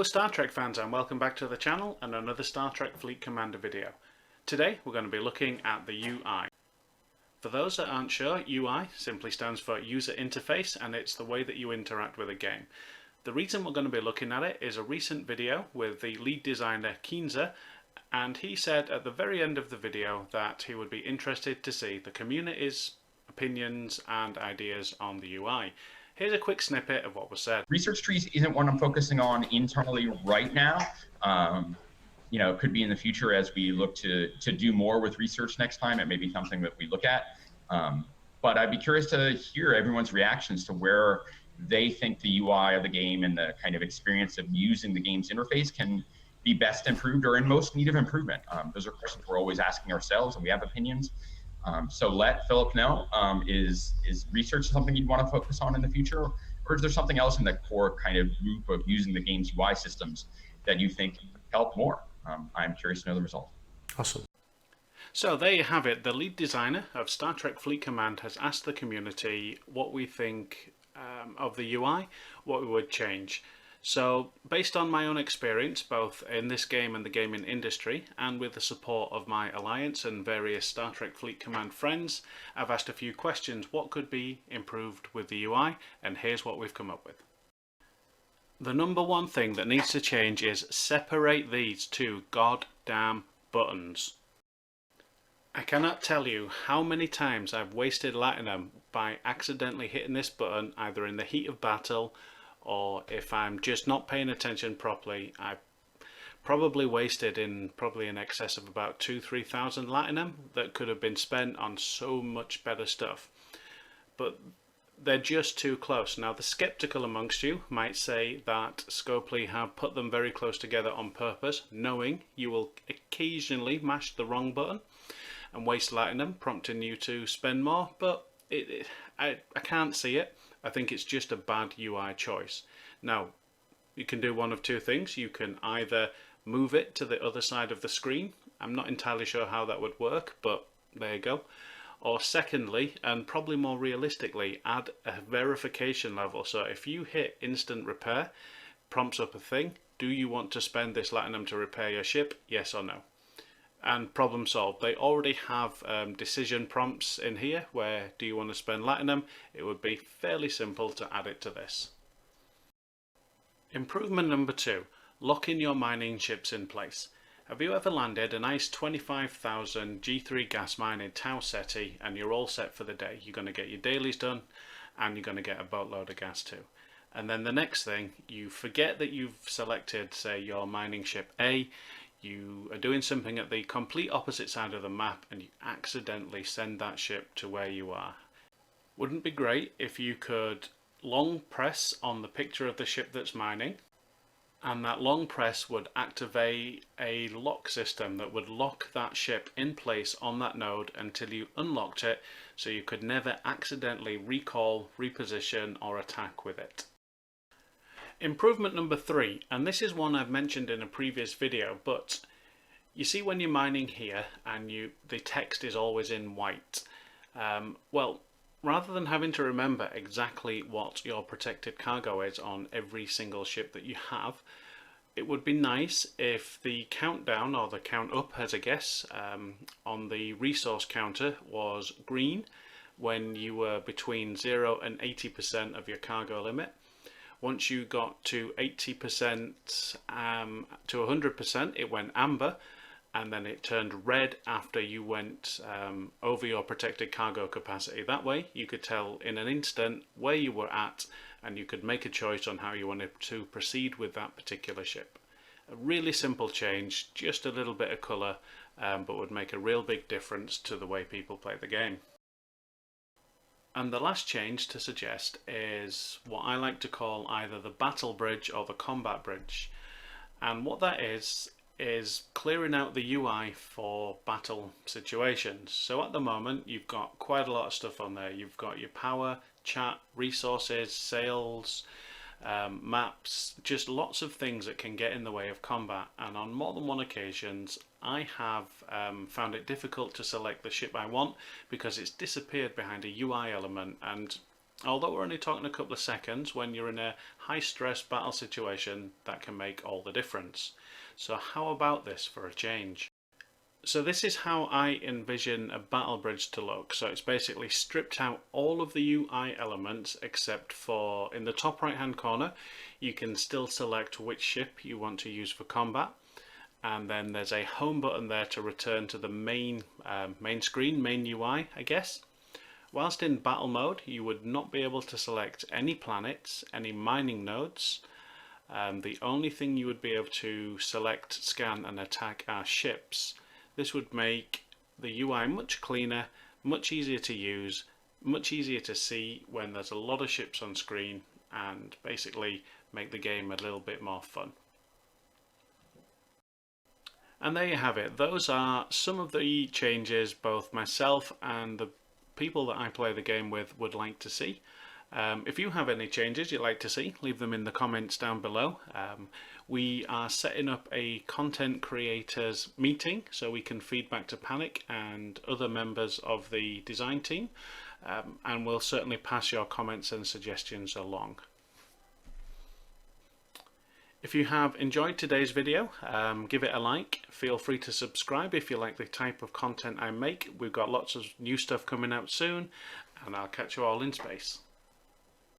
Hello Star Trek fans, and welcome back to the channel and another Star Trek Fleet Commander video. Today we're going to be looking at the UI. For those that aren't sure, UI simply stands for User Interface, and it's the way that you interact with a game. The reason we're going to be looking at it is a recent video with the lead designer Keenser, and he said at the very end of the video that he would be interested to see the community's opinions and ideas on the UI. Here's a quick snippet of what was said. Research trees isn't what I'm focusing on internally right now. It could be in the future as we look to do more with research next time. It may be something that we look at. But I'd be curious to hear everyone's reactions to where they think the UI of the game and the kind of experience of using the game's interface can be best improved or in most need of improvement. Those are questions we're always asking ourselves, and we have opinions. So let Philip know, is research something you'd want to focus on in the future? Or is there something else in the core kind of group of using the game's UI systems that you think help more? I'm curious to know the result. Awesome. So there you have it. The lead designer of Star Trek Fleet Command has asked the community what we think of the UI, what we would change. So based on my own experience, both in this game and the gaming industry, and with the support of my alliance and various Star Trek Fleet Command friends, I've asked a few questions. What could be improved with the UI? And here's what we've come up with. The number one thing that needs to change is separate these two goddamn buttons. I cannot tell you how many times I've wasted Latinum by accidentally hitting this button either in the heat of battle, or if I'm just not paying attention properly. I probably wasted in excess of about 2,000–3,000 Latinum that could have been spent on so much better stuff. But they're just too close. Now the skeptical amongst you might say that Scopely have put them very close together on purpose, knowing you will occasionally mash the wrong button and waste Latinum, prompting you to spend more, but I can't see it. I think it's just a bad UI choice. Now, you can do one of two things. You can either move it to the other side of the screen. I'm not entirely sure how that would work, but there you go. Or secondly, and probably more realistically, add a verification level. So if you hit instant repair, prompts up a thing, do you want to spend this Latinum to repair your ship? Yes or no? And problem solved. They already have decision prompts in here where do you want to spend Latinum? It would be fairly simple to add it to this. Improvement number 2, locking your mining ships in place. Have you ever landed a nice 25,000 G3 gas mine in Tau Ceti and you're all set for the day? You're going to get your dailies done and you're going to get a boatload of gas too. And then the next thing, you forget that you've selected, say, your mining ship A. You are doing something at the complete opposite side of the map and you accidentally send that ship to where you are. Wouldn't it be great if you could long press on the picture of the ship that's mining, and that long press would activate a lock system that would lock that ship in place on that node until you unlocked it, so you could never accidentally recall, reposition or attack with it. Improvement number 3, and this is one I've mentioned in a previous video, but you see when you're mining here and the text is always in white. Well, rather than having to remember exactly what your protected cargo is on every single ship that you have, it would be nice if the countdown, or the count up as a guess, on the resource counter was green when you were between 0 and 80% of your cargo limit. Once you got to 80% to 100%, it went amber, and then it turned red after you went over your protected cargo capacity. That way you could tell in an instant where you were at, and you could make a choice on how you wanted to proceed with that particular ship. A really simple change, just a little bit of colour, but would make a real big difference to the way people play the game. And the last change to suggest is what I like to call either the battle bridge or the combat bridge. And what that is clearing out the UI for battle situations. So at the moment you've got quite a lot of stuff on there. You've got your power, chat, resources, sales, maps, just lots of things that can get in the way of combat. And on more than one occasions I have found it difficult to select the ship I want because it's disappeared behind a UI element, and Although we're only talking a couple of seconds, when you're in a high stress battle situation, that can make all the difference. So how about this for a change? So this is how I envision a battle bridge to look. So it's basically stripped out all of the UI elements except for in the top right hand corner you can still select which ship you want to use for combat, and then there's a home button there to return to the main screen, main UI I guess. Whilst in battle mode you would not be able to select any planets, any mining nodes. The only thing you would be able to select, scan and attack are ships. This would make the UI much cleaner, much easier to use, much easier to see when there's a lot of ships on screen, and basically make the game a little bit more fun. And there you have it. Those are some of the changes both myself and the people that I play the game with would like to see. If you have any changes you'd like to see, leave them in the comments down below. We are setting up a content creators meeting so we can feed back to Panic and other members of the design team, and we'll certainly pass your comments and suggestions along. If you have enjoyed today's video, give it a like. Feel free to subscribe if you like the type of content I make. We've got lots of new stuff coming out soon, and I'll catch you all in space.